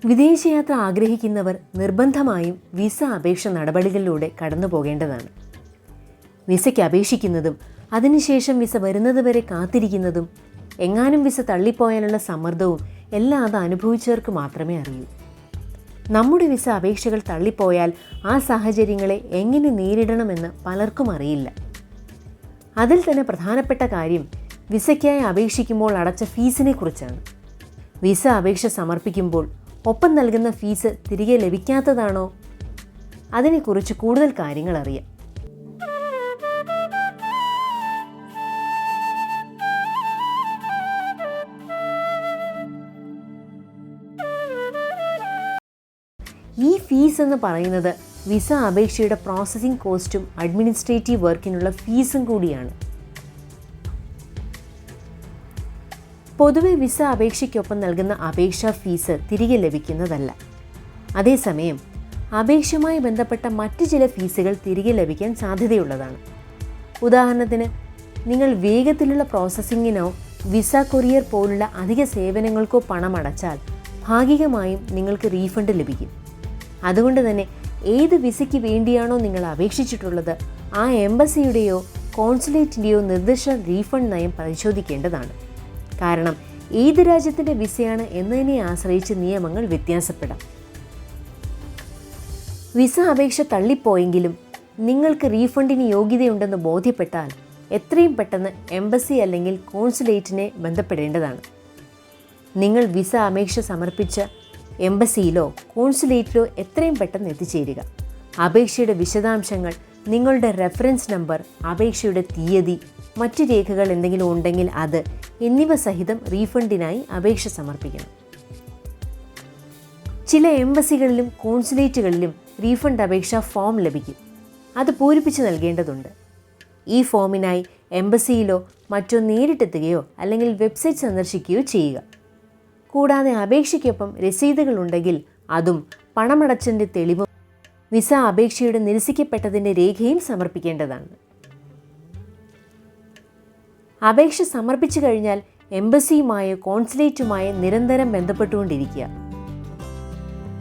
വിദേശയാത്ര ആഗ്രഹിക്കുന്നവർ നിർബന്ധമായും വിസ അപേക്ഷ നടപടികളിലൂടെ കടന്നു പോകേണ്ടതാണ്. വിസയ്ക്ക് അപേക്ഷിക്കുന്നതും അതിനുശേഷം വിസ വരുന്നതുവരെ കാത്തിരിക്കുന്നതും എങ്ങാനും വിസ തള്ളിപ്പോയാലുള്ള സമ്മർദ്ദവും എല്ലാം അത് അനുഭവിച്ചവർക്ക് മാത്രമേ അറിയൂ. നമ്മുടെ വിസ അപേക്ഷകൾ തള്ളിപ്പോയാൽ ആ സാഹചര്യങ്ങളെ എങ്ങനെ നേരിടണമെന്ന് പലർക്കും അറിയില്ല. അതിൽ തന്നെ പ്രധാനപ്പെട്ട കാര്യം വിസയ്ക്കായി അപേക്ഷിക്കുമ്പോൾ അടച്ച ഫീസിനെ കുറിച്ചാണ്. വിസ അപേക്ഷ സമർപ്പിക്കുമ്പോൾ ഒപ്പം നൽകുന്ന ഫീസ് തിരികെ ലഭിക്കാത്തതാണോ? അതിനെക്കുറിച്ച് കൂടുതൽ കാര്യങ്ങൾ അറിയാം. ഈ ഫീസ് എന്ന് പറയുന്നത് വിസ അപേക്ഷയുടെ പ്രോസസ്സിംഗ് കോസ്റ്റും അഡ്മിനിസ്ട്രേറ്റീവ് വർക്കിനുള്ള ഫീസും കൂടിയാണ്. പൊതുവെ വിസ അപേക്ഷയ്ക്കൊപ്പം നൽകുന്ന അപേക്ഷാ ഫീസ് തിരികെ ലഭിക്കുന്നതല്ല. അതേസമയം അപേക്ഷയുമായി ബന്ധപ്പെട്ട മറ്റ് ചില ഫീസുകൾ തിരികെ ലഭിക്കാൻ സാധ്യതയുള്ളതാണ്. ഉദാഹരണത്തിന്, നിങ്ങൾ വേഗത്തിലുള്ള പ്രോസസ്സിങ്ങിനോ വിസ കൊറിയർ പോലുള്ള അധിക സേവനങ്ങൾക്കോ പണമടച്ചാൽ ഭാഗികമായും നിങ്ങൾക്ക് റീഫണ്ട് ലഭിക്കും. അതുകൊണ്ട് തന്നെ ഏത് വിസയ്ക്ക് വേണ്ടിയാണോ നിങ്ങൾ അപേക്ഷിച്ചിട്ടുള്ളത് ആ എംബസിയുടെയോ കോൺസുലേറ്റിൻ്റെയോ നിർദ്ദിഷ്ട റീഫണ്ട് നയം പരിശോധിക്കേണ്ടതാണ്. കാരണം ഏത് രാജ്യത്തിൻ്റെ വിസയാണ് എന്നതിനെ ആശ്രയിച്ച് നിയമങ്ങൾ വ്യത്യാസപ്പെടാം. വിസ അപേക്ഷ തള്ളിപ്പോയെങ്കിലും നിങ്ങൾക്ക് റീഫണ്ടിന് യോഗ്യതയുണ്ടെന്ന് ബോധ്യപ്പെട്ടാൽ എത്രയും പെട്ടെന്ന് എംബസി അല്ലെങ്കിൽ കോൺസുലേറ്റിനെ ബന്ധപ്പെടേണ്ടതാണ്. നിങ്ങൾ വിസ അപേക്ഷ സമർപ്പിച്ച എംബസിയിലോ കോൺസുലേറ്റിലോ എത്രയും പെട്ടെന്ന് എത്തിച്ചേരുക. അപേക്ഷയുടെ വിശദാംശങ്ങൾ, നിങ്ങളുടെ റെഫറൻസ് നമ്പർ, അപേക്ഷയുടെ തീയതി, മറ്റു രേഖകൾ എന്തെങ്കിലും ഉണ്ടെങ്കിൽ അത് എന്നിവ സഹിതം റീഫണ്ടിനായി അപേക്ഷ സമർപ്പിക്കണം. ചില എംബസികളിലും കോൺസുലേറ്റുകളിലും റീഫണ്ട് അപേക്ഷാ ഫോം ലഭിക്കും. അത് പൂരിപ്പിച്ച് നൽകേണ്ടതുണ്ട്. ഈ ഫോമിനായി എംബസിയിലോ മറ്റോ നേരിട്ടെത്തുകയോ അല്ലെങ്കിൽ വെബ്സൈറ്റ് സന്ദർശിക്കുകയോ ചെയ്യുക. കൂടാതെ അപേക്ഷയ്ക്കൊപ്പം രസീതുകൾ ഉണ്ടെങ്കിൽ അതും പണമടച്ചതിൻ്റെ തെളിവും വിസ അപേക്ഷയുടെ നിരസിക്കപ്പെട്ടതിൻ്റെ രേഖയും സമർപ്പിക്കേണ്ടതാണ്. അപേക്ഷ സമർപ്പിച്ചു കഴിഞ്ഞാൽ എംബസിയുമായോ കോൺസുലേറ്റുമായോ നിരന്തരം ബന്ധപ്പെട്ടുകൊണ്ടിരിക്കുക.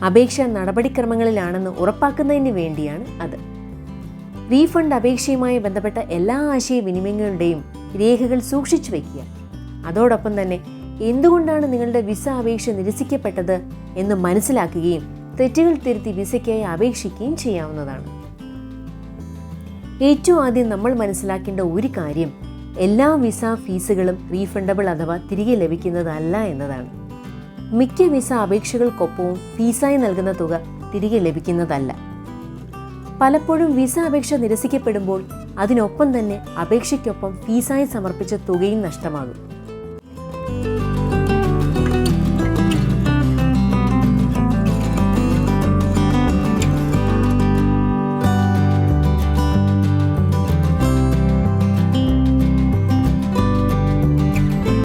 അപേക്ഷ നടപടിക്രമങ്ങളിലാണെന്ന് ഉറപ്പാക്കുന്നതിന് വേണ്ടിയാണ് അത്. റീഫണ്ട് അപേക്ഷയുമായി ബന്ധപ്പെട്ട എല്ലാ ആശയവിനിമയങ്ങളുടെയും രേഖകൾ സൂക്ഷിച്ചു വയ്ക്കുക. അതോടൊപ്പം തന്നെ എന്തുകൊണ്ടാണ് നിങ്ങളുടെ വിസ അപേക്ഷ നിരസിക്കപ്പെട്ടത് എന്ന് മനസ്സിലാക്കുകയും തെറ്റുകൾ തിരുത്തി വിസയ്ക്കായി അപേക്ഷിക്കുകയും ചെയ്യാവുന്നതാണ്. ഏറ്റവും ആദ്യം നമ്മൾ മനസ്സിലാക്കേണ്ട ഒരു കാര്യം, എല്ലാ വിസ ഫീസുകളും റീഫണ്ടബിൾ അഥവാ തിരികെ ലഭിക്കുന്നതല്ല എന്നതാണ്. മിക്ക വിസ അപേക്ഷകൾക്കൊപ്പവും ഫീസായി നൽകുന്ന തുക തിരികെ ലഭിക്കുന്നതല്ല. പലപ്പോഴും വിസ അപേക്ഷ നിരസിക്കപ്പെടുമ്പോൾ അതിനൊപ്പം തന്നെ അപേക്ഷയ്ക്കൊപ്പം ഫീസായി സമർപ്പിച്ച തുകയും നഷ്ടമാകും.